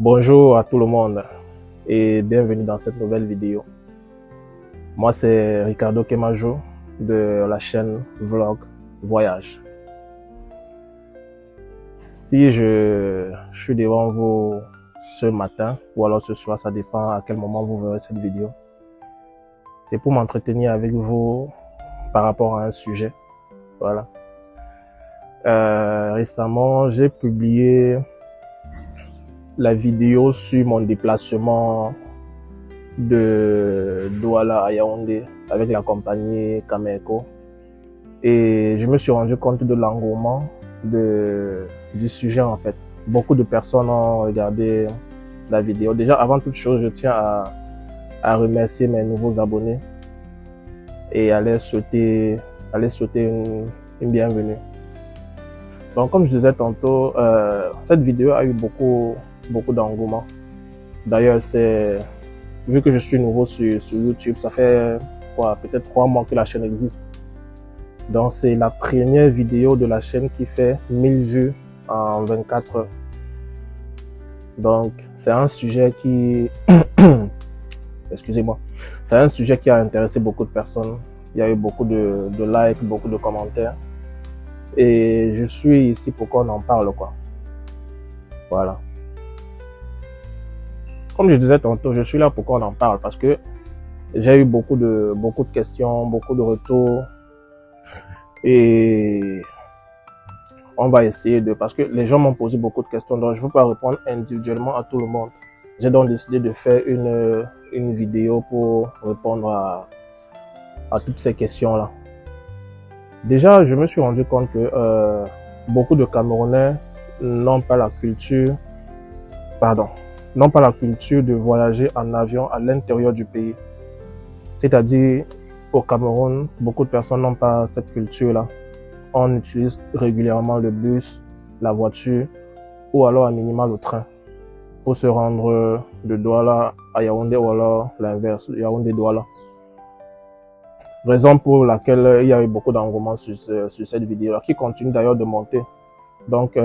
Bonjour à tout le monde et bienvenue dans cette nouvelle vidéo. Moi c'est Ricardo Kemajo de la chaîne Vlog Voyage. Si je suis devant vous ce matin ou alors ce soir, ça dépend à quel moment vous verrez cette vidéo, c'est pour m'entretenir avec vous par rapport à un sujet. Voilà. Récemment, j'ai publié la vidéo sur mon déplacement de Douala à Yaoundé avec la compagnie Cameco et je me suis rendu compte de l'engouement du sujet en fait. Beaucoup de personnes ont regardé la vidéo. Déjà avant toute chose, je tiens à remercier mes nouveaux abonnés et à leur souhaiter une bienvenue. Donc comme je disais tantôt, cette vidéo a eu beaucoup d'engouement. D'ailleurs, vu que je suis nouveau sur YouTube, ça fait peut-être 3 mois que la chaîne existe. Donc c'est la première vidéo de la chaîne qui fait 1000 vues en 24 heures. Donc c'est un sujet qui excusez-moi, c'est un sujet qui a intéressé beaucoup de personnes. Il y a eu beaucoup de likes, beaucoup de commentaires. Et je suis ici pour qu'on en parle, quoi. Voilà. Comme je disais tantôt, je suis là pour qu'on en parle parce que j'ai eu beaucoup de questions, beaucoup de retours. Et on va essayer parce que les gens m'ont posé beaucoup de questions, donc je ne peux pas répondre individuellement à tout le monde. J'ai donc décidé de faire une vidéo pour répondre à toutes ces questions-là. Déjà, je me suis rendu compte que beaucoup de Camerounais n'ont pas la culture de voyager en avion à l'intérieur du pays. C'est-à-dire, au Cameroun, beaucoup de personnes n'ont pas cette culture-là. On utilise régulièrement le bus, la voiture ou alors à minima le train pour se rendre de Douala à Yaoundé ou alors l'inverse, Yaoundé-Douala. Raison pour laquelle il y a eu beaucoup d'engouement sur cette vidéo-là, qui continue d'ailleurs de monter. Donc,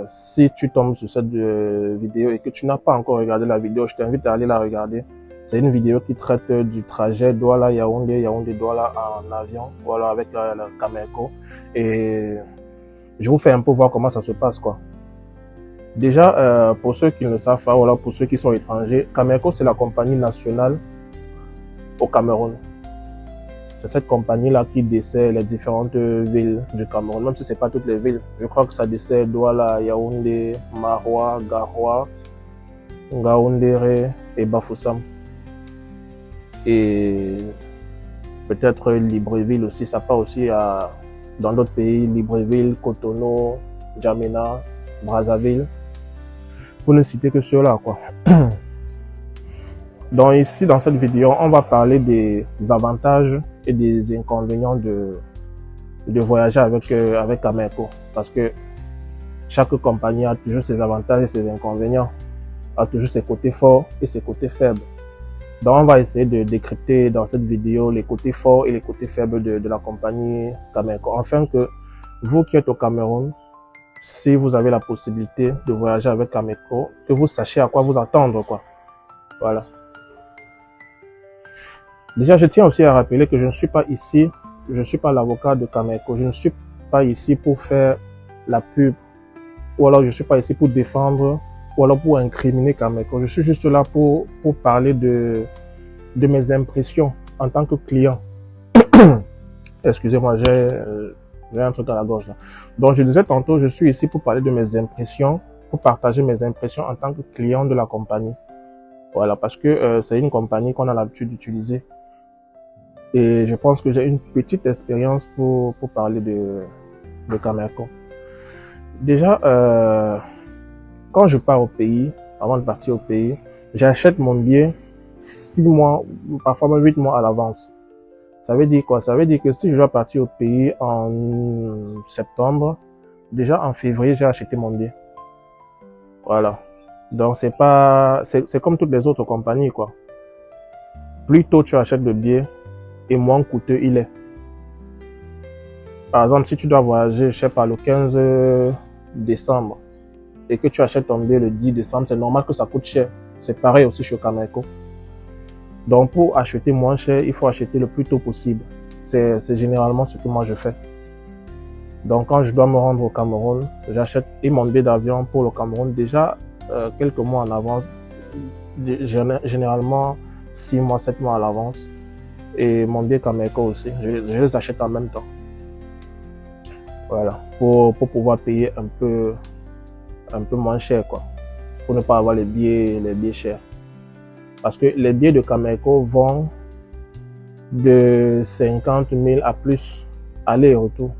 si tu tombes sur cette vidéo et que tu n'as pas encore regardé la vidéo, je t'invite à aller la regarder. C'est une vidéo qui traite du trajet Douala-Yaoundé, Yaoundé-Douala en avion, voilà, avec la Cameco. Et je vous fais un peu voir comment ça se passe, quoi. Déjà, pour ceux qui ne le savent pas, voilà, pour ceux qui sont étrangers, Cameco, c'est la compagnie nationale au Cameroun. C'est cette compagnie-là qui dessert les différentes villes du Cameroun, même si ce n'est pas toutes les villes. Je crois que ça dessert Douala, Yaoundé, Maroua, Garoua, Ngaoundéré et Bafoussam. Et peut-être Libreville aussi, ça part aussi dans d'autres pays, Libreville, Cotonou, Djamena, Brazzaville, pour ne citer que ceux-là, quoi. Donc ici, dans cette vidéo, on va parler des avantages et des inconvénients de voyager avec Cameco. Parce que chaque compagnie a toujours ses avantages et ses inconvénients, a toujours ses côtés forts et ses côtés faibles. Donc on va essayer de décrypter dans cette vidéo les côtés forts et les côtés faibles de la compagnie Cameco. Afin que vous qui êtes au Cameroun, si vous avez la possibilité de voyager avec Cameco, que vous sachiez à quoi vous attendre, quoi. Voilà. Déjà, je tiens aussi à rappeler que je ne suis pas ici, je ne suis pas l'avocat de Cameco, je ne suis pas ici pour faire la pub, ou alors je ne suis pas ici pour défendre, ou alors pour incriminer Cameco. Je suis juste là pour parler de mes impressions en tant que client. Excusez-moi, j'ai un truc à la gorge là. Donc, je disais tantôt, je suis ici pour parler de mes impressions, pour partager mes impressions en tant que client de la compagnie. Voilà, parce que c'est une compagnie qu'on a l'habitude d'utiliser. Et je pense que j'ai une petite expérience pour parler de Cameco. Déjà, quand je pars au pays, avant de partir au pays, j'achète mon billet 6 mois, parfois même 8 mois à l'avance. Ça veut dire quoi? Ça veut dire que si je dois partir au pays en septembre, déjà en février, j'ai acheté mon billet. Voilà. Donc c'est comme toutes les autres compagnies, quoi. Plus tôt tu achètes le billet, et moins coûteux il est. Par exemple, si tu dois voyager, je sais pas, le 15 décembre, et que tu achètes ton billet le 10 décembre, c'est normal que ça coûte cher. C'est pareil aussi chez Cameco. Donc, pour acheter moins cher, il faut acheter le plus tôt possible. C'est généralement ce que moi je fais. Donc, quand je dois me rendre au Cameroun, j'achète mon billet d'avion pour le Cameroun déjà quelques mois en avance, généralement 6 mois, 7 mois à l'avance. Et mon billet Cameco aussi, je les achète en même temps. Voilà, pour pouvoir payer un peu moins cher, quoi. Pour ne pas avoir les billets chers. Parce que les billets de Cameco vont de 50 000 à plus, aller et retour.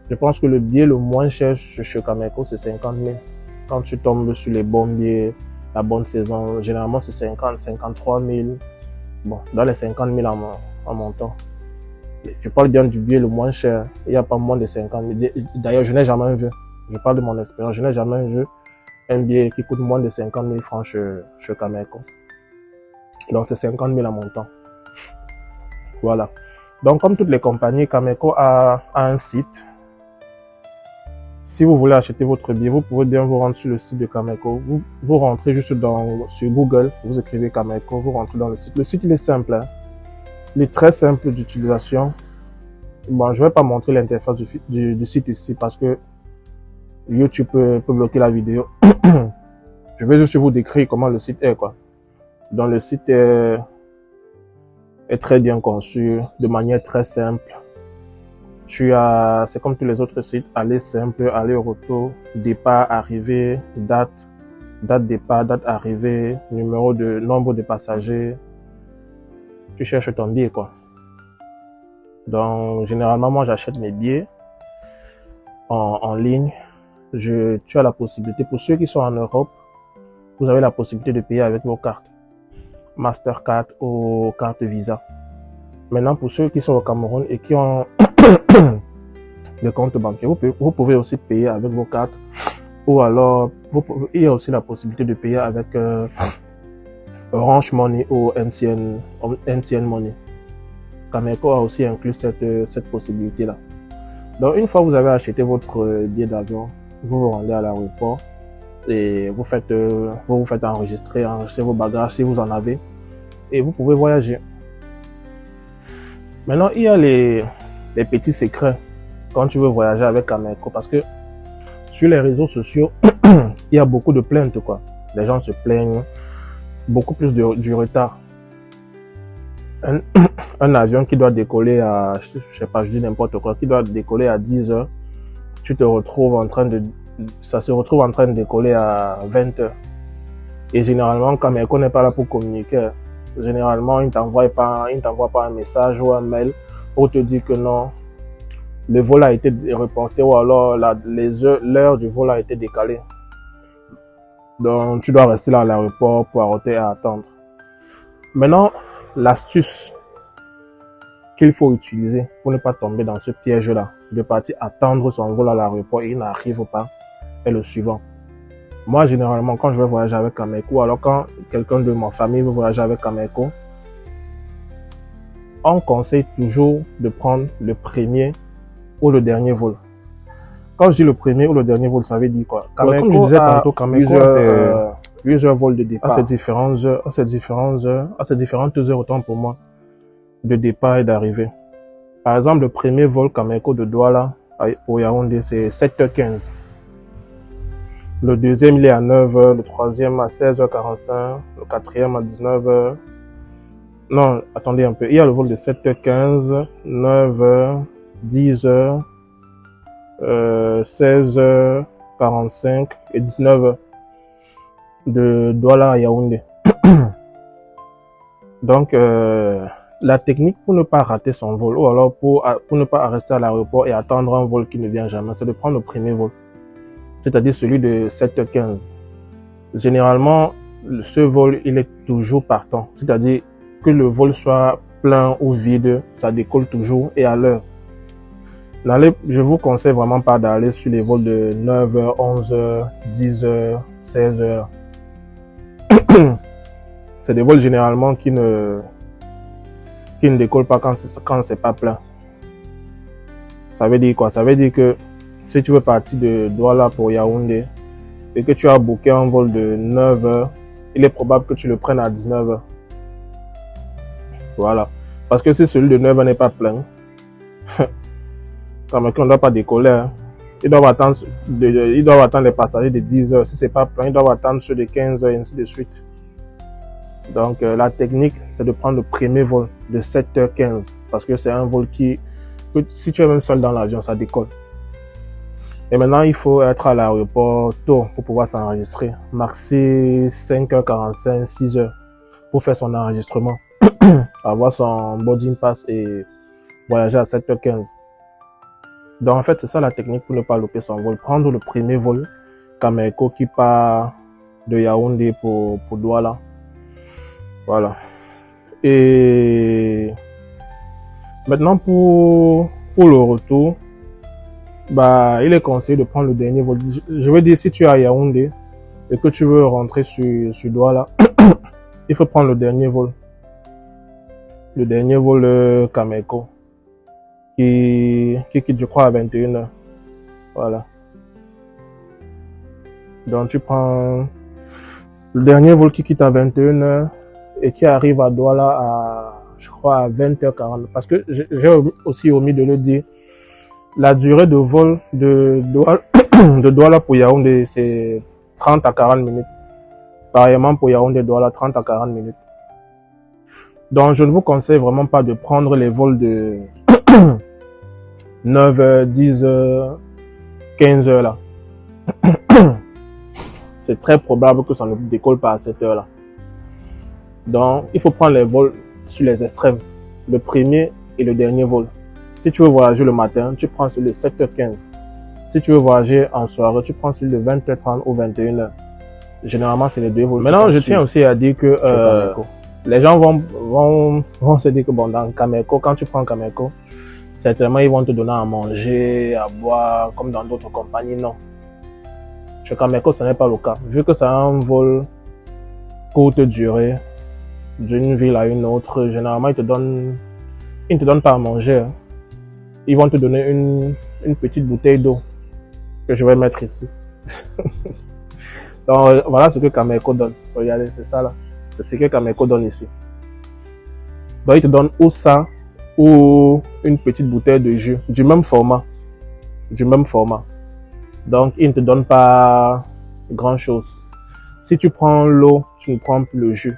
Je pense que le billet le moins cher chez Cameco, c'est 50 000. Quand tu tombes sur les bons billets, la bonne saison, généralement c'est 50, 53 000. Bon, dans les 50 000 en montant. Je parle bien du billet le moins cher. Il n'y a pas moins de 50 000. D'ailleurs, je n'ai jamais vu. Je parle de mon expérience. Je n'ai jamais vu un billet qui coûte moins de 50 000 francs chez Cameco. Donc, c'est 50 000 en montant. Voilà. Donc, comme toutes les compagnies, Cameco a un site. Si vous voulez acheter votre billet, vous pouvez bien vous rendre sur le site de Cameco. Vous rentrez juste sur Google, vous écrivez Cameco, vous rentrez dans le site. Le site, il est simple. Hein. Il est très simple d'utilisation. Bon, je ne vais pas montrer l'interface du site ici parce que YouTube peut bloquer la vidéo. Je vais juste vous décrire comment le site est, quoi. Donc, le site est très bien conçu, de manière très simple. C'est comme tous les autres sites, aller simple, aller au retour, départ, arrivée, date départ, date arrivée, nombre de passagers. Tu cherches ton billet, quoi. Donc, généralement, moi, j'achète mes billets en ligne. Tu as la possibilité, pour ceux qui sont en Europe, vous avez la possibilité de payer avec vos cartes. Mastercard ou carte Visa. Maintenant, pour ceux qui sont au Cameroun et qui ont des comptes bancaires, vous pouvez aussi payer avec vos cartes. Ou alors, il y a aussi la possibilité de payer avec Orange Money ou MTN Money. Cameco a aussi inclus cette possibilité-là. Donc, une fois que vous avez acheté votre billet d'avion, vous vous rendez à l'aéroport et vous vous faites enregistrer vos bagages si vous en avez et vous pouvez voyager. Maintenant, il y a les petits secrets quand tu veux voyager avec Cameco parce que sur les réseaux sociaux, il y a beaucoup de plaintes, quoi. Les gens se plaignent, beaucoup plus du retard. Un avion qui doit décoller à, je sais pas, je dis n'importe quoi, qui doit décoller à 10 heures, ça se retrouve en train de décoller à 20 heures. Et généralement, Cameco n'est pas là pour communiquer. Généralement, il ne t'envoie pas un message ou un mail pour te dire que non, le vol a été reporté ou alors l'heure du vol a été décalée. Donc, tu dois rester là à l'aéroport pour arrêter à attendre. Maintenant, l'astuce qu'il faut utiliser pour ne pas tomber dans ce piège-là, de partir attendre son vol à l'aéroport et il n'arrive pas, est le suivant. Moi, généralement, quand je vais voyager avec Cameco, alors quand quelqu'un de ma famille veut voyager avec Cameco, on conseille toujours de prendre le premier ou le dernier vol. Quand je dis le premier ou le dernier vol, ça veut dire quoi? Cameco, comme je disais tantôt, Cameco plusieurs vols de départ. À ces différentes heures, autant pour moi, de départ et d'arrivée. Par exemple, le premier vol Cameco de Douala pour Yaoundé, c'est 7h15. Le deuxième, il est à 9h, le troisième à 16h45, le quatrième à 19h. Non, attendez un peu. Il y a le vol de 7h15, 9h, 10h, 16h45 et 19h de Douala à Yaoundé. Donc, la technique pour ne pas rater son vol ou alors pour ne pas rester à l'aéroport et attendre un vol qui ne vient jamais, c'est de prendre le premier vol, c'est-à-dire celui de 7h15. Généralement, ce vol, il est toujours partant, c'est-à-dire que le vol soit plein ou vide, ça décolle toujours et à l'heure. Je vous conseille vraiment pas d'aller sur les vols de 9h, 11h, 10h, 16h. C'est des vols généralement qui ne décollent pas quand c'est pas plein. Ça veut dire quoi? Ça veut dire que si tu veux partir de Douala pour Yaoundé, et que tu as booké un vol de 9 heures, il est probable que tu le prennes à 19 heures. Voilà. Parce que si celui de 9 heures n'est pas plein, on ne doit pas décoller. Hein. Ils doivent attendre les passagers de 10 heures. Si ce n'est pas plein, ils doivent attendre ceux de 15 heures et ainsi de suite. Donc, la technique, c'est de prendre le premier vol de 7h15. Parce que c'est un vol que si tu es même seul dans l'avion, ça décolle. Et maintenant, il faut être à l'aéroport tôt pour pouvoir s'enregistrer. Maxi 5h45, 6h pour faire son enregistrement. Avoir son boarding pass et voyager à 7h15. Donc, en fait, c'est ça la technique pour ne pas louper son vol. Prendre le premier vol Cameco qui part de Yaoundé pour Douala. Voilà. Et maintenant, pour le retour, bah, il est conseillé de prendre le dernier vol. Je veux dire, si tu es à Yaoundé et que tu veux rentrer sur Douala, il faut prendre le dernier vol. Le dernier vol Cameco qui quitte, je crois, à 21h. Voilà. Donc, tu prends le dernier vol qui quitte à 21h et qui arrive à Douala à, je crois, à 20h40. Parce que j'ai aussi omis de le dire. La durée de vol de Douala pour Yaoundé, c'est 30 à 40 minutes. Pareillement pour Yaoundé, Douala, 30 à 40 minutes. Donc, je ne vous conseille vraiment pas de prendre les vols de 9h, 10h, 15h là. C'est très probable que ça ne décolle pas à cette heure là. Donc, il faut prendre les vols sur les extrêmes. Le premier et le dernier vol. Si tu veux voyager le matin, tu prends celui de 7h15. Si tu veux voyager en soirée, tu prends celui de 20h30 ou 21h. Généralement, c'est les deux vols. Maintenant, je tiens aussi à dire que les gens vont se dire que bon, dans Cameco, quand tu prends Cameco, certainement ils vont te donner à manger, à boire, comme dans d'autres compagnies. Non. Chez Cameco, ce n'est pas le cas. Vu que c'est un vol courte durée, d'une ville à une autre, généralement, ils ne te donnent pas à manger. Hein. Ils vont te donner une petite bouteille d'eau que je vais mettre ici. Donc, voilà ce que Cameco donne. Regardez, c'est ça là. C'est ce que Cameco donne ici. Donc, ils te donnent ou ça, ou une petite bouteille de jus, du même format. Donc, ils ne te donnent pas grand chose. Si tu prends l'eau, tu ne prends plus le jus.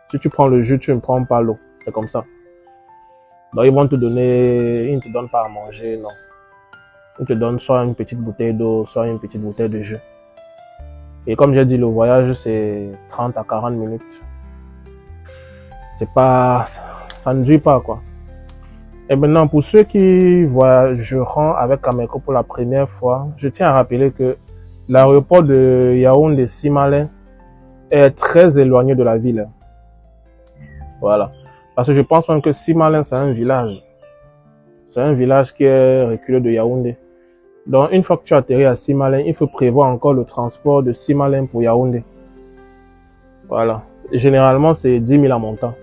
Si tu prends le jus, tu ne prends pas l'eau. C'est comme ça. Donc, ils vont te donner, ils ne te donnent pas à manger, non. Ils te donnent soit une petite bouteille d'eau, soit une petite bouteille de jus. Et comme j'ai dit, le voyage, c'est 30 à 40 minutes. C'est pas, ça ne dure pas, quoi. Et maintenant, pour ceux qui voyageront avec Cameco pour la première fois, je tiens à rappeler que l'aéroport de Yaoundé-Simalin est très éloigné de la ville. Voilà. Parce que je pense même que Simalin, c'est un village. C'est un village qui est reculé de Yaoundé. Donc, une fois que tu atterris à Simalin, il faut prévoir encore le transport de Simalin pour Yaoundé. Voilà. Généralement, c'est 10 000 à montant.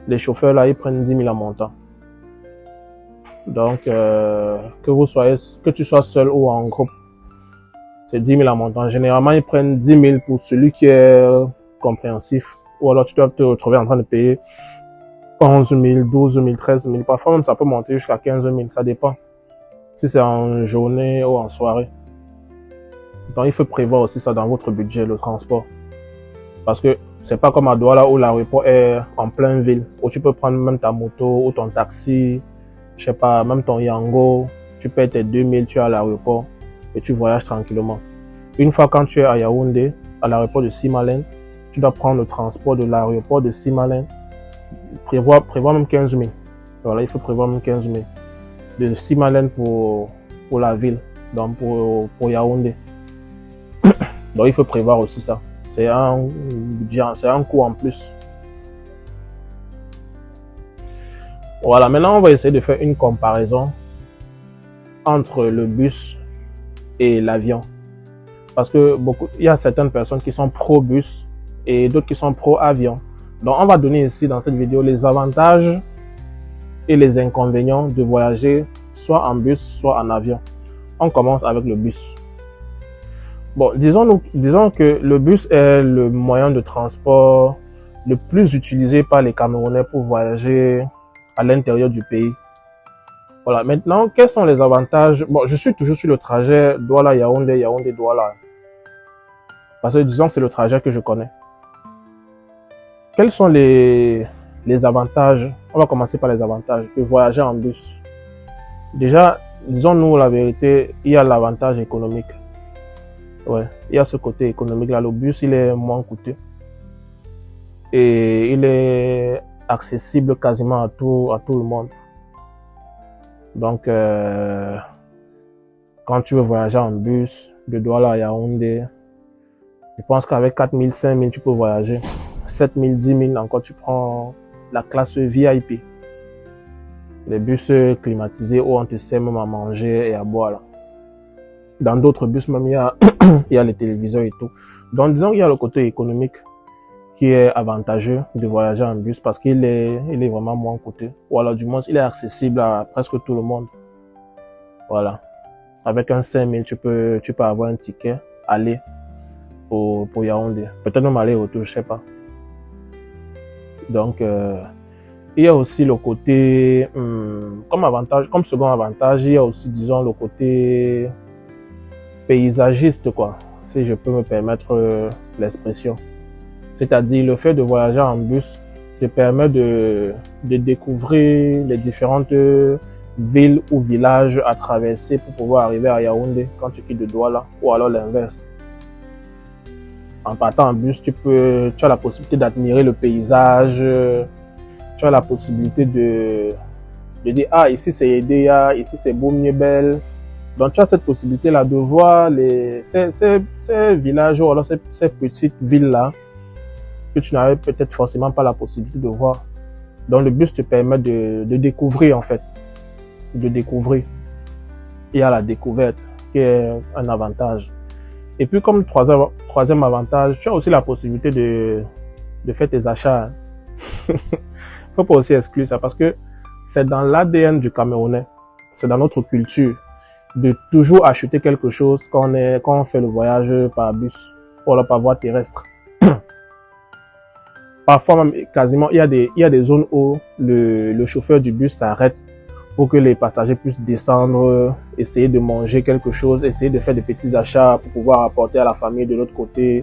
Les chauffeurs, là, ils prennent 10 000 à montant. Donc, que tu sois seul ou en groupe, c'est 10 000 à montant. Généralement, ils prennent 10 000 pour celui qui est compréhensif. Ou alors, tu dois te retrouver en train de payer 11 000, 12 000, 13 000. Parfois, même, ça peut monter jusqu'à 15 000. Ça dépend. Si c'est en journée ou en soirée. Donc, il faut prévoir aussi ça dans votre budget, le transport. Parce que c'est pas comme à Douala où l'aéroport est en pleine ville, où tu peux prendre même ta moto ou ton taxi, je sais pas, même ton Yango, tu payes tes 2000, tu es à l'aéroport et tu voyages tranquillement. Une fois quand tu es à Yaoundé, à l'aéroport de Simalin, tu dois prendre le transport de l'aéroport de Simalin, prévoir même 15 000. Voilà, il faut prévoir même 15 000. De Simalin pour la ville, donc pour Yaoundé. Donc il faut prévoir aussi ça. C'est un coût en plus. Voilà, maintenant on va essayer de faire une comparaison entre le bus et l'avion. Parce que il y a certaines personnes qui sont pro-bus et d'autres qui sont pro-avion. Donc on va donner ici dans cette vidéo les avantages et les inconvénients de voyager soit en bus, soit en avion. On commence avec le bus. Bon, disons que le bus est le moyen de transport le plus utilisé par les Camerounais pour voyager à l'intérieur du pays. Voilà. Maintenant, quels sont les avantages? Bon, je suis toujours sur le trajet Douala-Yaoundé, Yaoundé-Douala. Parce que disons que c'est le trajet que je connais. Quels sont les avantages? On va commencer par les avantages de voyager en bus. Déjà, disons-nous la vérité, il y a l'avantage économique. Ouais, il y a ce côté économique là. Le bus, il est moins coûteux. Et il est accessible quasiment à tout le monde. Donc, quand tu veux voyager en bus de Douala à Yaoundé, je pense qu'avec 4 000, 5 000, tu peux voyager. 7 000, 10 000, encore tu prends la classe VIP. Les bus climatisés où on te sert même à manger et à boire là. Dans d'autres bus même, il y a les téléviseurs et tout. Donc, disons qu'il y a le côté économique qui est avantageux de voyager en bus parce qu'il est vraiment moins coûteux. Ou alors, du moins, il est accessible à presque tout le monde. Voilà. Avec un 5 000, tu peux avoir un ticket aller pour Yaoundé. Peut-être même aller retour, je sais pas. Donc, il y a aussi le côté, comme second avantage, il y a aussi, disons, le côté paysagiste, quoi, si je peux me permettre l'expression. C'est-à-dire, le fait de voyager en bus te permet de découvrir les différentes villes ou villages à traverser pour pouvoir arriver à Yaoundé quand tu quittes de Douala, ou alors l'inverse. En partant en bus, tu as la possibilité d'admirer le paysage, tu as la possibilité de dire, ah, ici c'est Edea, ici c'est Boumniebel. Donc, tu as cette possibilité-là de voir ces villages ou alors ces petites villes-là que tu n'avais peut-être forcément pas la possibilité de voir. Donc, le bus te permet de découvrir, en fait. De découvrir. Il y a la découverte qui est un avantage. Et puis, comme troisième avantage, tu as aussi la possibilité de faire tes achats. Faut pas aussi exclure ça parce que c'est dans l'ADN du Camerounais. C'est dans notre culture de toujours acheter quelque chose quand on fait le voyage par bus ou alors par voie terrestre. Parfois même, quasiment, il y a des zones où le chauffeur du bus s'arrête pour que les passagers puissent descendre, essayer de manger quelque chose, essayer de faire des petits achats pour pouvoir apporter à la famille de l'autre côté.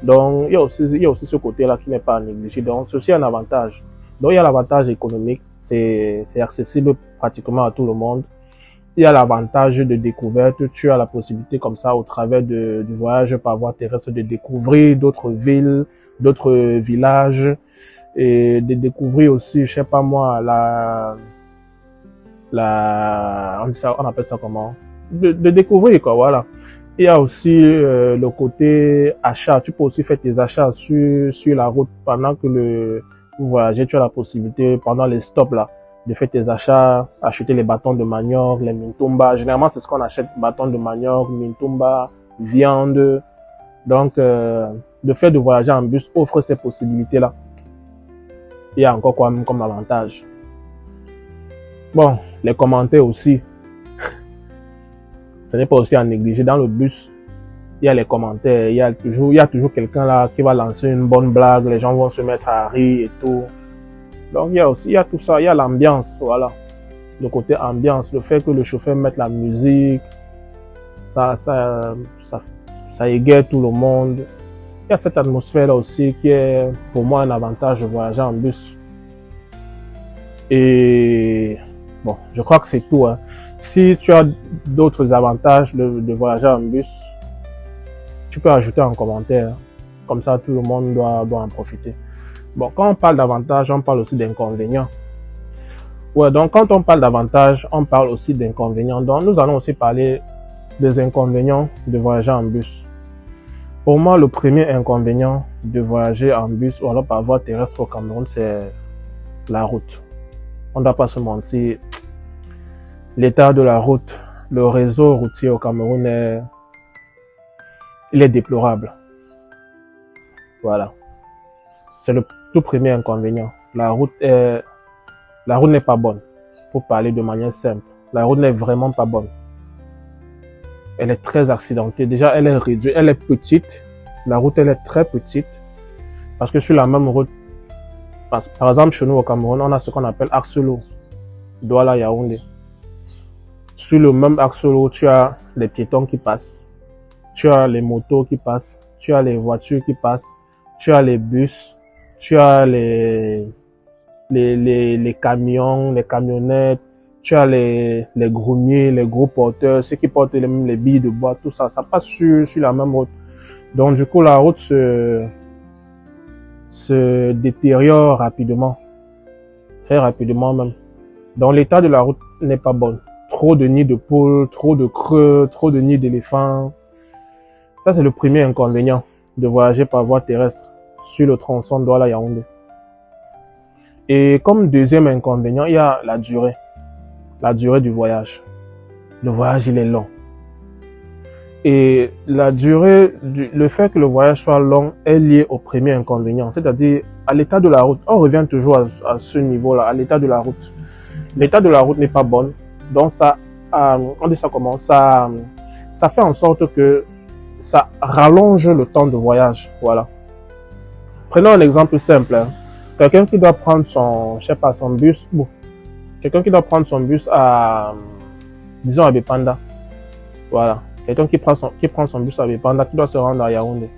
Donc, il y a aussi ce côté-là qui n'est pas à négliger. Donc, c'est aussi un avantage. Donc, il y a l'avantage économique, c'est accessible pratiquement à tout le monde. Il y a l'avantage de découverte, tu as la possibilité comme ça au travers du voyage par voie terrestre de découvrir d'autres villes, d'autres villages et de découvrir aussi, je sais pas moi, on appelle ça comment? De découvrir quoi, voilà. Il y a aussi le côté achat, tu peux aussi faire tes achats sur la route pendant que vous voyagez, tu as la possibilité pendant les stops là de faire tes achats, acheter les bâtons de manioc, les mintumba. Généralement, c'est ce qu'on achète, bâtons de manioc, mintumba, viande. Donc, le fait de voyager en bus offre ces possibilités-là. Il y a encore quoi même comme avantage. Bon, les commentaires aussi. Ce n'est pas aussi à négliger. Dans le bus, il y a les commentaires. Il y a toujours quelqu'un là qui va lancer une bonne blague. Les gens vont se mettre à rire et tout. Donc, il y a tout ça, il y a l'ambiance, voilà. Le côté ambiance, le fait que le chauffeur mette la musique, ça égaye tout le monde. Il y a cette atmosphère-là aussi qui est, pour moi, un avantage de voyager en bus. Et, bon, je crois que c'est tout, hein. Si tu as d'autres avantages de voyager en bus, tu peux ajouter en commentaire. Comme ça, tout le monde doit en profiter. Bon, quand on parle d'avantages, on parle aussi d'inconvénients. Ouais, donc quand on parle d'avantages, on parle aussi d'inconvénients. Donc nous allons aussi parler des inconvénients de voyager en bus. Pour moi, le premier inconvénient de voyager en bus ou alors par voie terrestre au Cameroun, c'est la route. On ne doit pas se mentir. L'état de la route, le réseau routier au Cameroun il est déplorable. Voilà. C'est le tout premier inconvénient. La route n'est pas bonne. Pour parler de manière simple. La route n'est vraiment pas bonne. Elle est très accidentée. Déjà, elle est réduite, elle est petite. La route, elle est très petite. Parce que sur la même route, par exemple, chez nous au Cameroun, on a ce qu'on appelle axe lourd, Douala Yaoundé. Sur le même axe lourd, tu as les piétons qui passent, tu as les motos qui passent, tu as les voitures qui passent, tu as les bus, tu as les camions, les camionnettes, tu as les groumiers, les gros porteurs, ceux qui portent même les billes de bois, tout ça, ça passe sur la même route. Donc du coup, la route se détériore rapidement, très rapidement même. Donc l'état de la route n'est pas bon. Trop de nids de poules, trop de creux, trop de nids d'éléphants. Ça, c'est le premier inconvénient de voyager par voie terrestre sur le tronçon Douala-Yaoundé. Et comme deuxième inconvénient, il y a la durée du voyage. Le voyage, il est long. Et la durée, le fait que le voyage soit long est lié au premier inconvénient, c'est-à-dire à l'état de la route. On revient toujours à ce niveau-là, à l'état de la route. L'état de la route n'est pas bon, donc ça, on dit ça comment, ça fait en sorte que ça rallonge le temps de voyage, voilà. Prenons un exemple simple, hein. Quelqu'un qui doit prendre son bus, bon, quelqu'un qui doit prendre son bus disons à Bepanda, voilà. Quelqu'un qui prend son bus à Bepanda, qui doit se rendre à Yaoundé.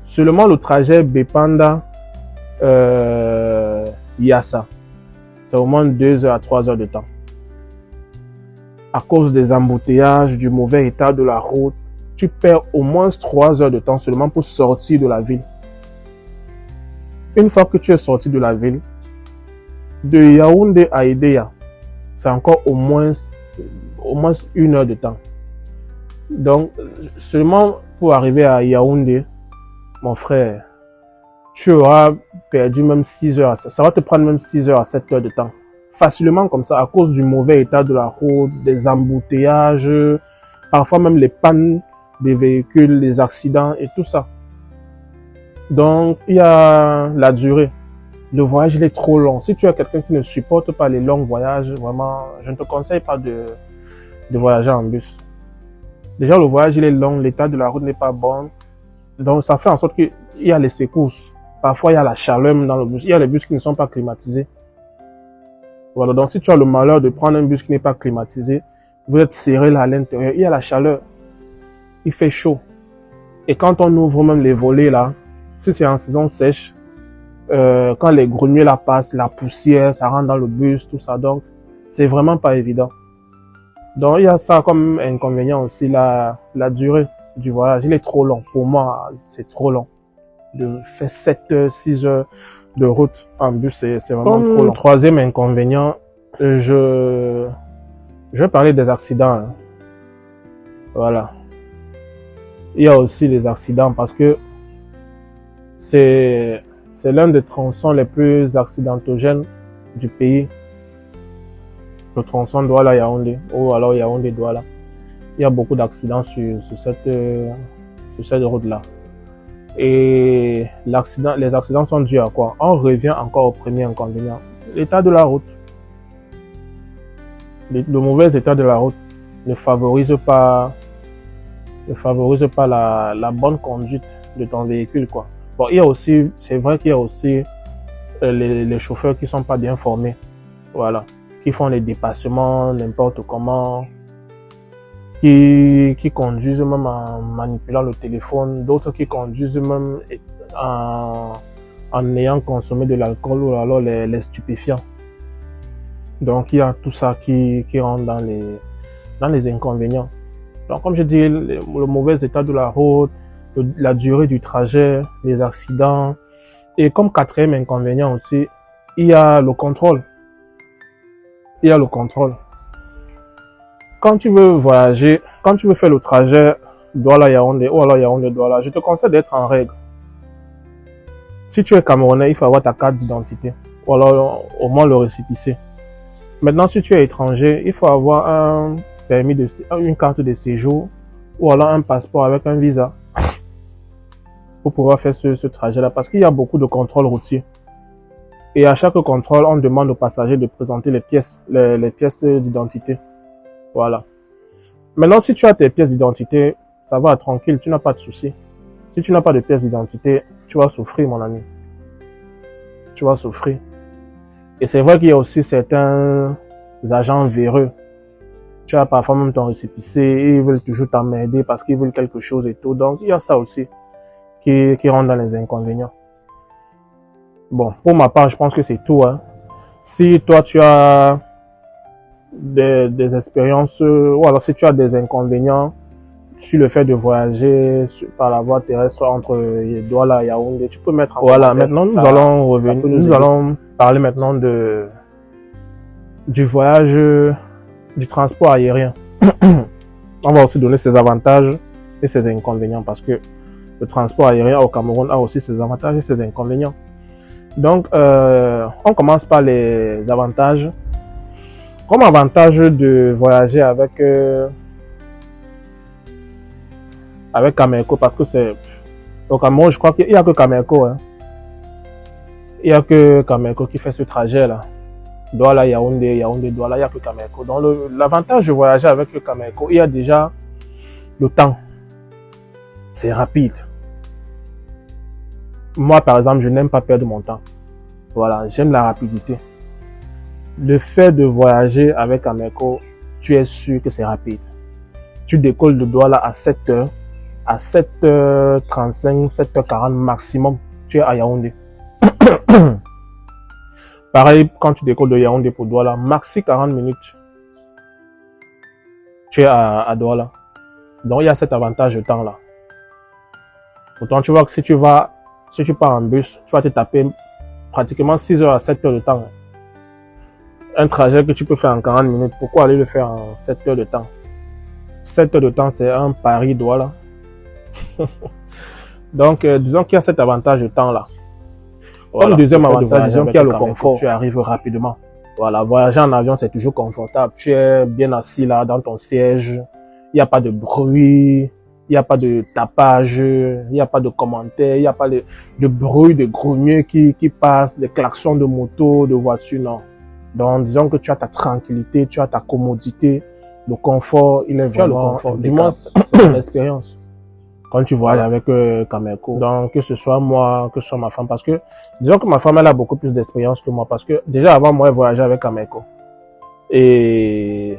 Seulement le trajet Bepanda, Yassa, c'est au moins 2 heures à 3 heures de temps. À cause des embouteillages, du mauvais état de la route, tu perds au moins 3 heures de temps seulement pour sortir de la ville. Une fois que tu es sorti de la ville, de Yaoundé à Edéa, c'est encore au moins 1 heure de temps. Donc, seulement pour arriver à Yaoundé, mon frère, tu auras perdu même 6 heures. Ça va te prendre même 6 heures à 7 heures de temps. Facilement comme ça, à cause du mauvais état de la route, des embouteillages, parfois même les pannes des véhicules, les accidents et tout ça. Donc, il y a la durée. Le voyage, il est trop long. Si tu es quelqu'un qui ne supporte pas les longs voyages, vraiment, je ne te conseille pas de voyager en bus. Déjà, le voyage, il est long, l'état de la route n'est pas bon. Donc, ça fait en sorte qu'il y a les secousses. Parfois, il y a la chaleur dans le bus. Il y a les bus qui ne sont pas climatisés. Voilà, donc si tu as le malheur de prendre un bus qui n'est pas climatisé, vous êtes serré là à l'intérieur, il y a la chaleur. Il fait chaud. Et quand on ouvre même les volets là, si c'est en saison sèche, quand les greniers là passent, la poussière, ça rentre dans le bus, tout ça. Donc, c'est vraiment pas évident. Donc, il y a ça comme inconvénient aussi, la durée du voyage. Il est trop long. Pour moi, c'est trop long. De faire 7 heures, 6 heures de route en bus, c'est vraiment trop long. Troisième inconvénient, je vais parler des accidents. Hein. Voilà. Il y a aussi les accidents parce que c'est l'un des tronçons les plus accidentogènes du pays. Le tronçon Douala-Yaoundé, ou alors Yaoundé-Douala. Il y a beaucoup d'accidents sur cette route-là. Et les accidents sont dus à quoi? On revient encore au premier inconvénient. L'état de la route. Le mauvais état de la route ne favorise pas la bonne conduite de ton véhicule, quoi. Bon, c'est vrai qu'il y a aussi les chauffeurs qui sont pas bien formés. Voilà. Qui font les dépassements n'importe comment, qui conduisent même en manipulant le téléphone, d'autres qui conduisent même en ayant consommé de l'alcool ou alors les stupéfiants. Donc il y a tout ça qui rentre dans les inconvénients. Donc comme je dis, le mauvais état de la route, la durée du trajet, les accidents. Et comme quatrième inconvénient aussi, il y a le contrôle. Quand tu veux voyager, quand tu veux faire le trajet Douala-Yaoundé ou alors Yaoundé-Douala, je te conseille d'être en règle. Si tu es Camerounais, il faut avoir ta carte d'identité ou alors au moins le récépissé. Maintenant, si tu es étranger, il faut avoir une carte de séjour ou alors un passeport avec un visa pour pouvoir faire ce trajet-là parce qu'il y a beaucoup de contrôles routiers. Et à chaque contrôle, on demande aux passagers de présenter les pièces d'identité. Voilà. Maintenant, si tu as tes pièces d'identité, ça va tranquille, tu n'as pas de souci. Si tu n'as pas de pièces d'identité, tu vas souffrir, mon ami. Tu vas souffrir. Et c'est vrai qu'il y a aussi certains agents véreux. Tu as parfois même ton récépissé et ils veulent toujours t'emmerder parce qu'ils veulent quelque chose et tout. Donc, il y a ça aussi qui rentre dans les inconvénients. Bon, pour ma part, je pense que c'est tout. Hein. Si toi, tu as des expériences, ou alors si tu as des inconvénients sur le fait de voyager par la voie terrestre entre Douala et Yaoundé, tu peux mettre en Voilà, maintenant nous allons revenir, nous allons parler maintenant du voyage, du transport aérien. On va aussi donner ses avantages et ses inconvénients parce que le transport aérien au Cameroun a aussi ses avantages et ses inconvénients. Donc, on commence par les avantages. Comme avantage de voyager avec Cameco, parce que c'est au Cameroun, je crois qu'il n'y a que Cameco. Hein. Il n'y a que Cameco qui fait ce trajet-là. Douala, Yaoundé, Yaoundé, Douala, il n'y a que Cameco. Donc, l'avantage de voyager avec le Cameco, il y a déjà le temps. C'est rapide. Moi, par exemple, je n'aime pas perdre mon temps. Voilà, j'aime la rapidité. Le fait de voyager avec Cameco, tu es sûr que c'est rapide. Tu décolles de Douala à 7h, à 7h35, 7h40 maximum, tu es à Yaoundé. Pareil, quand tu décolles de Yaoundé pour Douala, maxi 40 minutes, tu es à Douala. Donc, il y a cet avantage de temps là. Pourtant, tu vois que si tu pars en bus, tu vas te taper pratiquement 6 heures à 7 heures de temps. Un trajet que tu peux faire en 40 minutes, pourquoi aller le faire en 7 heures de temps? 7 heures de temps, c'est un Paris-Douala. Donc, disons qu'il y a cet avantage de temps-là. Voilà. Comme deuxième avantage, disons qu'il y a le confort. Tu arrives rapidement. Voilà, voyager en avion, c'est toujours confortable. Tu es bien assis là, dans ton siège. Il n'y a pas de bruit. Il n'y a pas de tapage. Il n'y a pas de commentaires. Il n'y a pas de bruit, de grognements qui passent, des klaxons de moto, de voiture, non. Donc, disons que tu as ta tranquillité, tu as ta commodité. Le confort, il est vraiment... le confort. Du moins, c'est l'expérience. Quand tu voyages avec Cameco. Donc, que ce soit moi, que ce soit ma femme. Parce que, disons que ma femme, elle a beaucoup plus d'expérience que moi. Parce que, déjà, avant, moi, elle voyageait avec Cameco. Et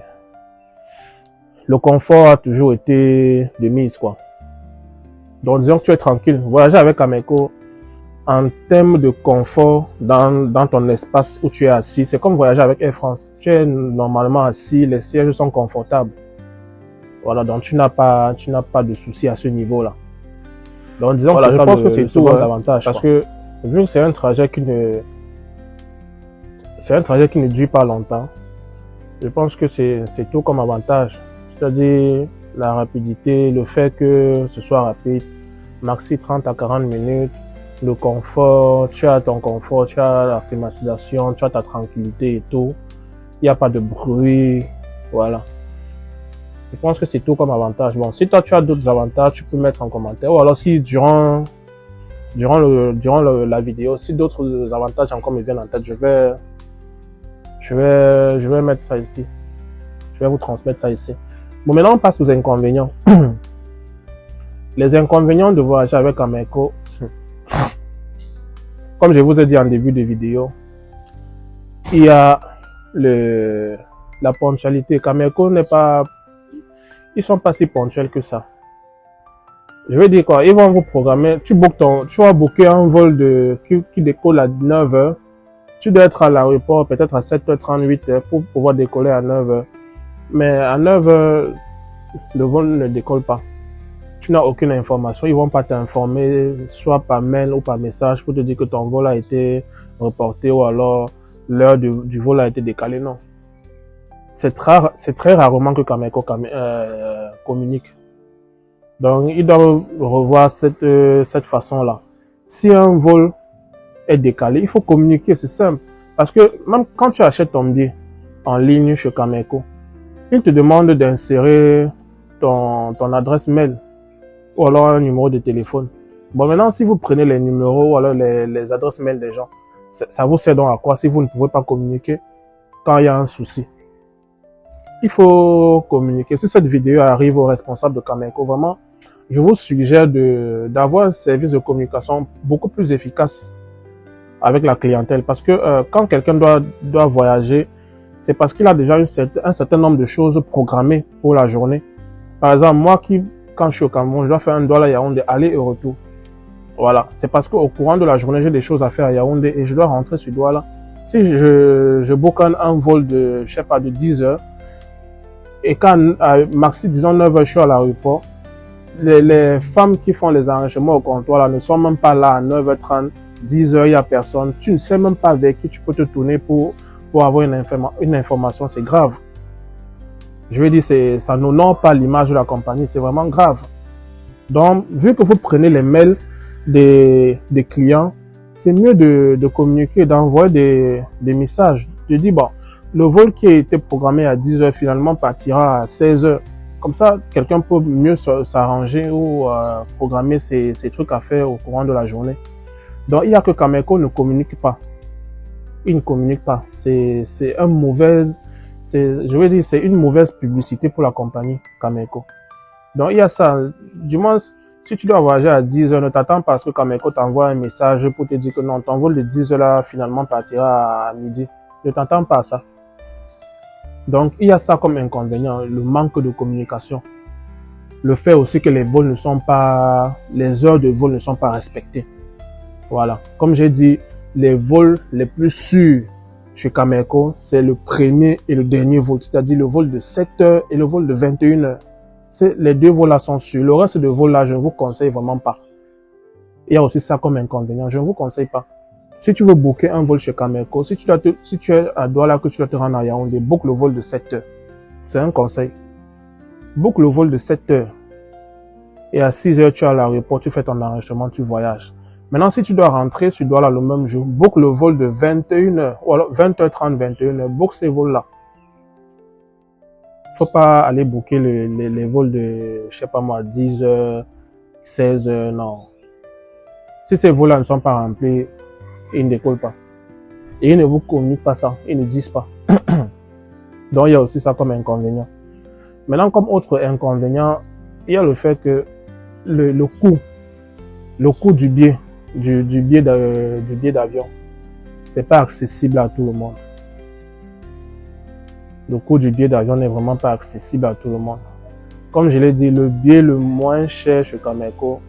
le confort a toujours été de mise, quoi. Donc, disons que tu es tranquille. Voyager avec Cameco, en termes de confort dans ton espace où tu es assis, c'est comme voyager avec Air France. Tu es normalement assis, les sièges sont confortables. Voilà, donc tu n'as pas de soucis à ce niveau-là. Donc disons voilà, que je pense que c'est tout avantage. Parce que vu que c'est un trajet qui ne dure pas longtemps, je pense que c'est tout comme avantage. C'est-à-dire la rapidité, le fait que ce soit rapide, maxi 30 à 40 minutes, le confort, tu as ton confort, tu as la climatisation, tu as ta tranquillité et tout. Il n'y a pas de bruit, voilà. Je pense que c'est tout comme avantage. Bon, si toi tu as d'autres avantages, tu peux mettre en commentaire. Ou alors si durant la vidéo, si d'autres avantages encore me viennent en tête, je vais mettre ça ici. Je vais vous transmettre ça ici. Bon, maintenant on passe aux inconvénients. Les inconvénients de voyager avec Cameco. Comme je vous ai dit en début de vidéo, il y a la ponctualité. Cameco n'est pas... Ils sont pas si ponctuels que ça. Je vais dire quoi, ils vont vous programmer, tu vas booker un vol qui décolle à 9h. Tu dois être à l'aéroport peut-être à 7h38 pour pouvoir décoller à 9h. Mais à 9h, le vol ne décolle pas. Tu n'as aucune information, ils vont pas t'informer, soit par mail ou par message pour te dire que ton vol a été reporté ou alors l'heure du vol a été décalée, non. C'est très rarement que Cameco communique. Donc, ils doivent revoir cette façon-là. Si un vol est décalé, il faut communiquer, c'est simple. Parce que même quand tu achètes ton billet en ligne chez Cameco, ils te demandent d'insérer ton adresse mail ou alors un numéro de téléphone. Bon, maintenant, si vous prenez les numéros ou alors les adresses mail des gens, ça vous sert donc à quoi si vous ne pouvez pas communiquer quand il y a un souci? il faut communiquer. Si cette vidéo arrive aux responsables de Cameco, vraiment, je vous suggère d'avoir un service de communication beaucoup plus efficace avec la clientèle. Parce que quand quelqu'un doit voyager, c'est parce qu'il a déjà un certain nombre de choses programmées pour la journée. Par exemple, moi quand je suis au Cameroun, je dois faire un Douala Yaoundé aller et retour. Voilà, c'est parce qu'au courant de la journée, j'ai des choses à faire à Yaoundé et je dois rentrer sur Douala. Si je book un vol de, je sais pas, de 10 heures, et quand maxi, disons 9 heures, je suis à l'aéroport, les femmes qui font les arrangements au comptoir là, ne sont même pas là à 9h30, 10h, il n'y a personne. Tu ne sais même pas avec qui tu peux te tourner pour avoir une information. C'est grave. Je veux dire, ça n'honore pas l'image de la compagnie. C'est vraiment grave. Donc, vu que vous prenez les mails des clients, c'est mieux de communiquer, d'envoyer des messages. De dire, bon, le vol qui a été programmé à 10h finalement partira à 16h. Comme ça, quelqu'un peut mieux s'arranger ou programmer ses trucs à faire au courant de la journée. Donc, il n'y a que Cameco ne communique pas. Il ne communique pas. C'est je veux dire, c'est une mauvaise publicité pour la compagnie Cameco. Donc, il y a ça. Du moins, si tu dois voyager à 10h, ne t'attends pas à ce que Cameco t'envoie un message pour te dire que non, ton vol de 10h là, finalement, partira à midi. Ne t'attends pas à ça. Donc, il y a ça comme inconvénient, le manque de communication. Le fait aussi que les heures de vol ne sont pas respectées. Voilà. Comme j'ai dit, les vols les plus sûrs chez Cameco, c'est le premier et le dernier vol, c'est-à-dire le vol de 7 heures et le vol de 21 heures. Les deux vols-là sont sûrs. Le reste de vols-là, je ne vous conseille vraiment pas. Il y a aussi ça comme inconvénient, je ne vous conseille pas. Si tu veux booker un vol chez Cameco, si tu es à Douala que tu dois te rendre à Yaoundé, book le vol de 7 heures. C'est un conseil. Book le vol de 7 heures. Et à 6 heures, tu es à l'aéroport, tu fais ton enregistrement, tu voyages. Maintenant, si tu dois rentrer sur Douala le même jour, book le vol de 21 heures, ou alors 20h30, 21 heures, book ces vols-là. Faut pas aller booker les vols de, je sais pas moi, 10 heures, 16 heures, non. Si ces vols-là ne sont pas remplis, ils ne décollent pas. Et ils ne vous communiquent pas ça, ils ne disent pas. Donc, il y a aussi ça comme inconvénient. Maintenant, comme autre inconvénient, il y a le fait que le coût du billet d'avion, c'est pas accessible à tout le monde. Le coût du billet d'avion n'est vraiment pas accessible à tout le monde. Comme je l'ai dit, le billet le moins cher chez Cameco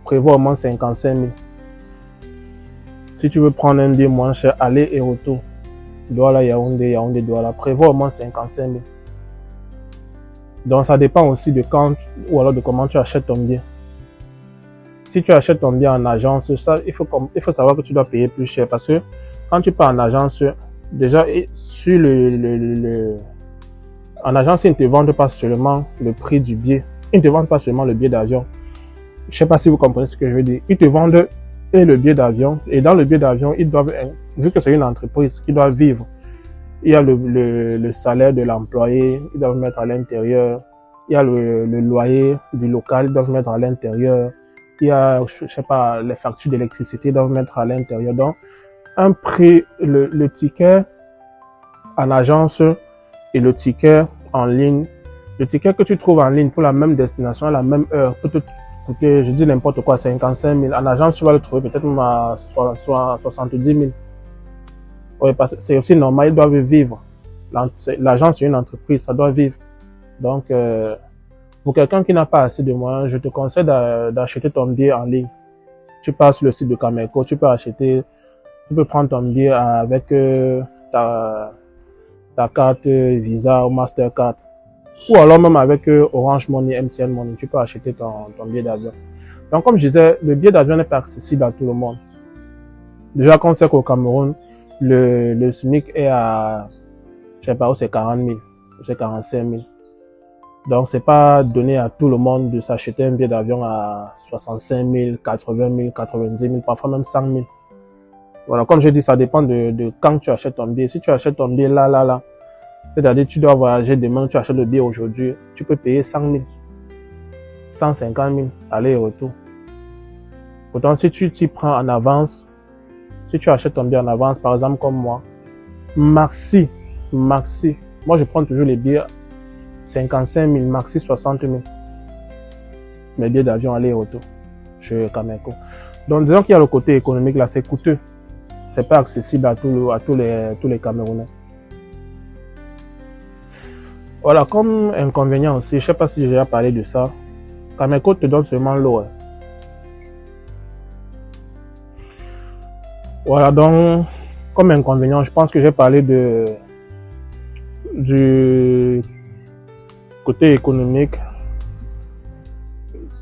prévoit au moins 55 000. Si tu veux prendre un billet moins cher, aller et retour, Douala, Yaoundé, Yaoundé, Douala, prévoit au moins 55 000. Donc ça dépend aussi de ou alors de comment tu achètes ton billet. Si tu achètes ton billet en agence, ça, il faut savoir que tu dois payer plus cher parce que quand tu pars en agence, déjà sur en agence, ils ne te vendent pas seulement le prix du billet, ils ne te vendent pas seulement le billet d'avion. Je ne sais pas si vous comprenez ce que je veux dire. Ils te vendent et le billet d'avion, et dans le billet d'avion, ils doivent, vu que c'est une entreprise qui doit vivre, il y a le salaire de l'employé, ils doivent mettre à l'intérieur, il y a le loyer du local, ils doivent mettre à l'intérieur, il y a, je sais pas, les factures d'électricité, ils doivent mettre à l'intérieur. Donc, un prix, le ticket en agence et le ticket en ligne, le ticket que tu trouves en ligne pour la même destination, à la même heure, peut te coûter, je dis n'importe quoi, 55 000. En agence, tu vas le trouver peut-être même à 70 000. Oui, parce que c'est aussi normal, ils doivent vivre. L'agence, c'est une entreprise, ça doit vivre. Donc, pour quelqu'un qui n'a pas assez de moyens, je te conseille d'acheter ton billet en ligne. Tu pars sur le site de Cameco, tu peux prendre ton billet avec ta carte Visa ou Mastercard. Ou alors même avec Orange Money, MTN Money, tu peux acheter ton billet d'avion. Donc comme je disais, le billet d'avion n'est pas accessible à tout le monde. Déjà, quand on sait qu'au Cameroun, le SMIC est à, je sais pas, où c'est 40 000, ou c'est 45 000. Donc c'est pas donné à tout le monde de s'acheter un billet d'avion à 65 000, 80 000, 90 000, parfois même 100 000. Voilà, comme je dis, ça dépend de quand tu achètes ton billet. Si tu achètes ton billet là, c'est-à-dire tu dois voyager demain, tu achètes le billet aujourd'hui, tu peux payer 100 000, 150 000, aller et retour. Pourtant, si tu t'y prends en avance, si tu achètes ton billet en avance, par exemple comme moi, maxi, moi je prends toujours les billets 55 000, maxi 60 000. Mes billets d'avion aller et retour chez Cameco. Donc, disons qu'il y a le côté économique là, c'est coûteux. C'est pas accessible à tous les Camerounais. Voilà, comme inconvénient aussi, je sais pas si j'ai déjà parlé de ça. Cameco te donne seulement l'eau. Voilà, donc, comme inconvénient, je pense que j'ai parlé du côté économique.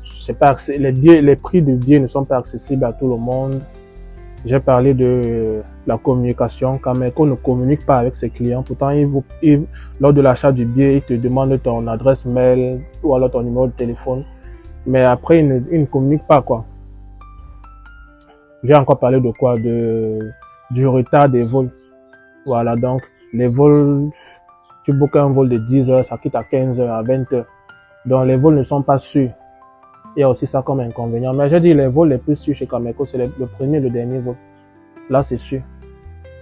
C'est pas les prix de billets ne sont pas accessibles à tout le monde. J'ai parlé de la communication. Cameco ne communique pas avec ses clients. Pourtant, lors de l'achat du billet, il te demande ton adresse mail ou alors ton numéro de téléphone. Mais après, il ne communique pas, quoi. J'ai encore parlé de quoi? Du retard des vols. Voilà, donc, les vols, tu bookes un vol de 10 heures, ça quitte à 15 heures, à 20 heures. Donc, les vols ne sont pas sûrs. Il y a aussi ça comme inconvénient. Mais j'ai dit, les vols les plus sûrs chez Cameco, c'est le premier et le dernier vol. Là, c'est sûr.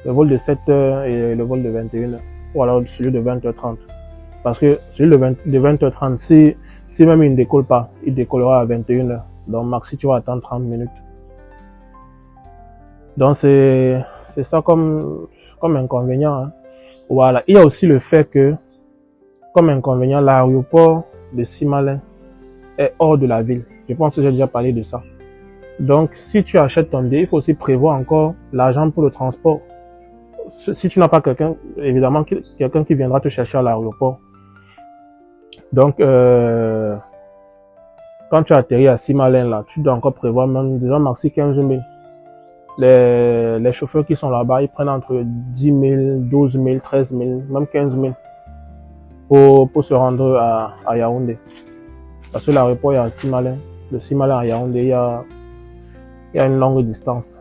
Le vol de 7 heures et le vol de 21 heures. Ou alors celui de 20h30. Parce que celui de 20h30, si même il ne décolle pas, il décollera à 21 heures. Donc, maxi, tu vas attendre 30 minutes. Donc, c'est ça comme inconvénient. Hein. Voilà. Il y a aussi le fait que, comme inconvénient, l'aéroport de Simalin est hors de la ville. Je pense que j'ai déjà parlé de ça. Donc, si tu achètes ton billet, il faut aussi prévoir encore l'argent pour le transport. Si tu n'as pas quelqu'un, évidemment, quelqu'un qui viendra te chercher à l'aéroport. Donc, quand tu atterris à Simalin, là, tu dois encore prévoir même, disons, maxi 15 000. Les chauffeurs qui sont là-bas, ils prennent entre 10 000, 12 000, 13 000, même 15 000 pour se rendre à Yaoundé. Parce que l'aéroport est à Simalin. De Simalin à Yaoundé, il y a une longue distance.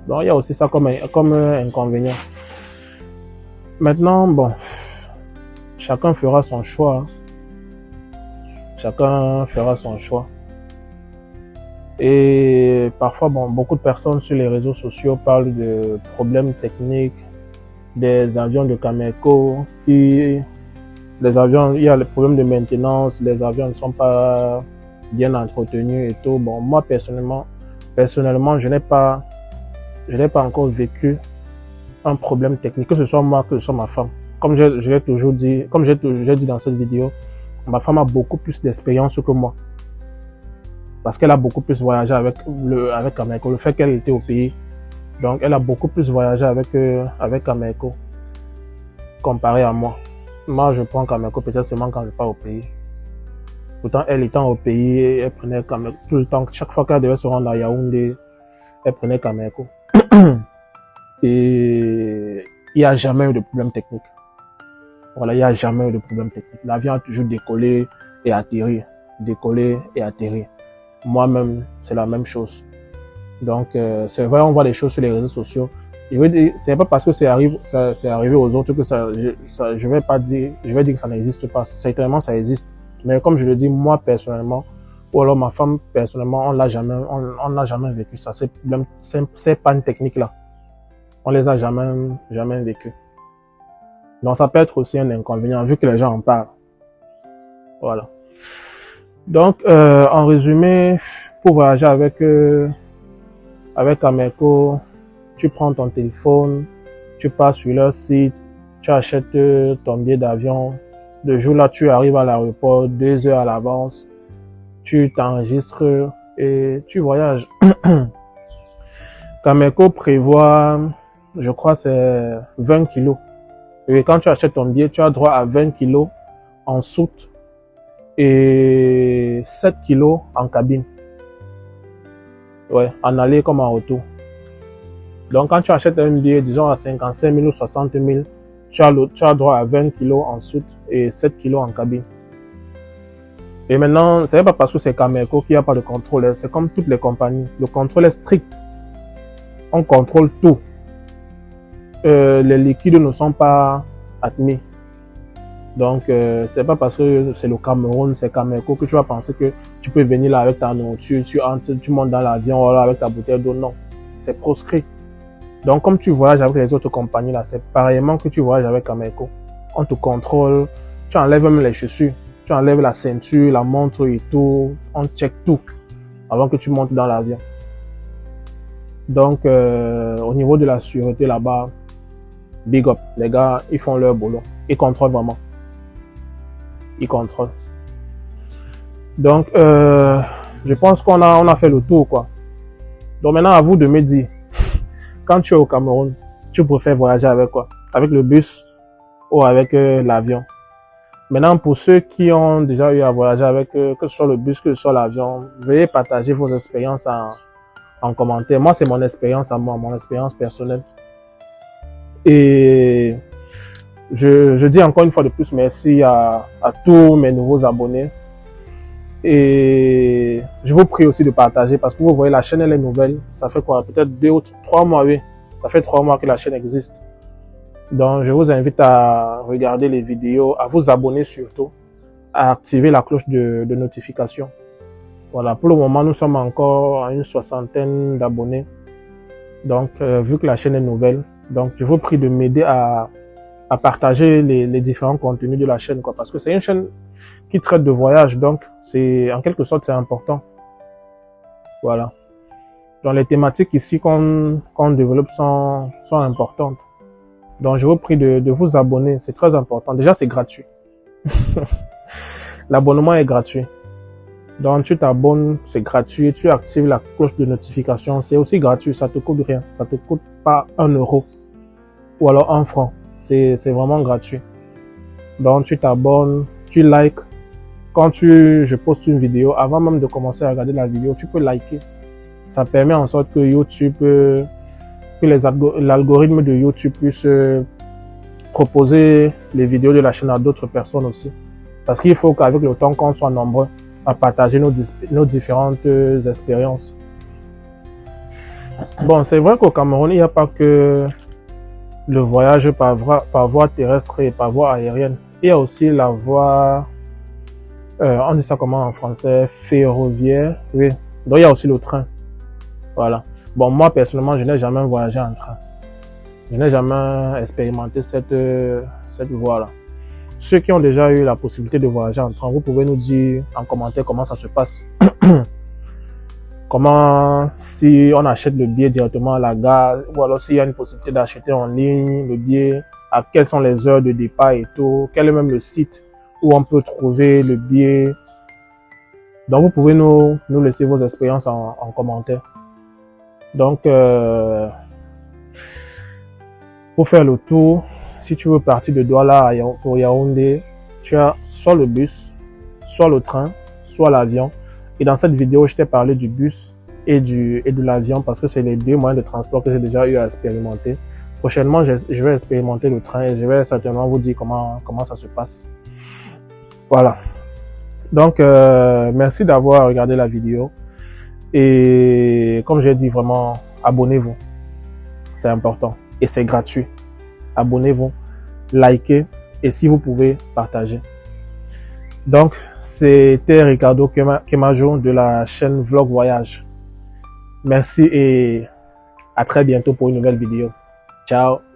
Donc, il y a aussi ça comme inconvénient. Maintenant, bon, chacun fera son choix. Chacun fera son choix. Et parfois, bon, beaucoup de personnes sur les réseaux sociaux parlent de problèmes techniques des avions de Cameco. Les avions, il y a le problème de maintenance, les avions ne sont pas bien entretenus et tout. Bon, moi, personnellement, je n'ai pas encore vécu un problème technique, que ce soit moi, que ce soit ma femme. Comme je l'ai toujours dit, comme j'ai dit dans cette vidéo, ma femme a beaucoup plus d'expérience que moi. Parce qu'elle a beaucoup plus voyagé avec Cameco, le fait qu'elle était au pays. Donc, elle a beaucoup plus voyagé avec Cameco comparé à moi. Moi, je prends Cameco peut-être seulement quand je pars au pays. Pourtant, elle étant au pays, elle prenait Cameco tout le temps. Chaque fois qu'elle devait se rendre à Yaoundé, elle prenait Cameco. Et il n'y a jamais eu de problème technique. Voilà, il n'y a jamais eu de problème technique. L'avion a toujours décollé et atterri. Décollé et atterri. Moi-même, c'est la même chose. Donc, c'est vrai, on voit les choses sur les réseaux sociaux. Je veux dire, c'est pas parce que c'est arrivé aux autres que je vais dire que ça n'existe pas. Certainement, ça existe. Mais comme je le dis, moi, personnellement, ou alors ma femme, personnellement, on n'a jamais vécu ça. Ces pannes techniques-là. On les a jamais vécues. Donc, ça peut être aussi un inconvénient, vu que les gens en parlent. Voilà. Donc, en résumé, pour voyager avec Cameco, tu prends ton téléphone, tu pars sur leur site, tu achètes ton billet d'avion. Le jour là, tu arrives à l'aéroport 2 heures à l'avance, tu t'enregistres et tu voyages. Cameco prévoit, je crois, c'est 20 kilos. Et quand tu achètes ton billet, tu as droit à 20 kilos en soute et 7 kilos en cabine. Ouais, en aller comme en retour. Donc, quand tu achètes un billet, disons à 55 000 ou 60 000, tu as droit à 20 kilos en soute et 7 kilos en cabine. Et maintenant, c'est pas parce que c'est Cameco qu'il n'y a pas de contrôle. C'est comme toutes les compagnies. Le contrôle est strict. On contrôle tout. Les liquides ne sont pas admis. Donc, c'est pas parce que c'est le Cameroun, c'est Cameco que tu vas penser que tu peux venir là avec ta nourriture, tu montes dans l'avion voilà, avec ta bouteille d'eau. Non, c'est proscrit. Donc, comme tu voyages avec les autres compagnies là, c'est pareillement que tu voyages avec Cameco. On te contrôle Tu enlèves même les chaussures, tu enlèves la ceinture, la montre et tout. On check tout avant que tu montes dans l'avion. Donc, au niveau de la sûreté là-bas, big up. Les gars, ils font leur boulot. Ils contrôlent vraiment. Ils contrôlent. Donc, je pense qu'on a fait le tour, quoi. Donc maintenant, à vous de me dire, quand tu es au Cameroun, tu préfères voyager avec quoi? Avec le bus ou avec l'avion? Maintenant, pour ceux qui ont déjà eu à voyager avec, que ce soit le bus, que ce soit l'avion, veuillez partager vos expériences en commentaire. Moi, c'est mon expérience à moi, mon expérience personnelle. Et je dis encore une fois de plus merci à tous mes nouveaux abonnés. Et je vous prie aussi de partager parce que vous voyez, la chaîne elle est nouvelle. Ça fait quoi? Peut-être 2 ou 3 mois, oui. Ça fait 3 mois que la chaîne existe. Donc, je vous invite à regarder les vidéos, à vous abonner surtout, à activer la cloche de notification. Voilà, pour le moment, nous sommes encore à une 60aine d'abonnés. Donc, vu que la chaîne est nouvelle, donc je vous prie de m'aider à partager les différents contenus de la chaîne, quoi, parce que c'est une chaîne qui traite de voyage, donc c'est en quelque sorte c'est important. Voilà. Donc les thématiques ici qu'on développe sont importantes. Donc je vous prie de vous abonner, c'est très important. Déjà c'est gratuit. L'abonnement est gratuit. Donc tu t'abonnes, c'est gratuit. Tu actives la cloche de notification, c'est aussi gratuit. Ça te coûte rien, ça te coûte pas 1 euro ou alors 1 franc. C'est vraiment gratuit. Donc tu t'abonnes, tu likes. Quand je poste une vidéo, avant même de commencer à regarder la vidéo, tu peux liker. Ça permet en sorte que YouTube, que l'algorithme de YouTube puisse proposer les vidéos de la chaîne à d'autres personnes aussi. Parce qu'il faut qu'avec le temps, qu'on soit nombreux à partager nos différentes expériences. Bon, c'est vrai qu'au Cameroun, il n'y a pas que le voyage par voie terrestre et par voie aérienne. Il y a aussi la voie, on dit ça comment en français, ferroviaire, oui. Donc il y a aussi le train. Voilà. Bon, moi personnellement, je n'ai jamais voyagé en train. Je n'ai jamais expérimenté cette voie-là. Ceux qui ont déjà eu la possibilité de voyager en train, vous pouvez nous dire en commentaire comment ça se passe. Comment, si on achète le billet directement à la gare, ou alors s'il y a une possibilité d'acheter en ligne le billet, à quelles sont les heures de départ et tout, quel est même le site où on peut trouver le billet. Donc vous pouvez nous laisser vos expériences en commentaire. Donc, pour faire le tour, si tu veux partir de Douala pour Yaoundé, tu as soit le bus, soit le train, soit l'avion. Et dans cette vidéo, je t'ai parlé du bus et de l'avion parce que c'est les 2 moyens de transport que j'ai déjà eu à expérimenter. Prochainement, je vais expérimenter le train et je vais certainement vous dire comment ça se passe. Voilà. Donc, merci d'avoir regardé la vidéo. Et comme j'ai dit, vraiment, abonnez-vous. C'est important. Et c'est gratuit. Abonnez-vous, likez et si vous pouvez, partagez. Donc, c'était Ricardo Kemajo de la chaîne Vlog Voyage. Merci et à très bientôt pour une nouvelle vidéo. Ciao!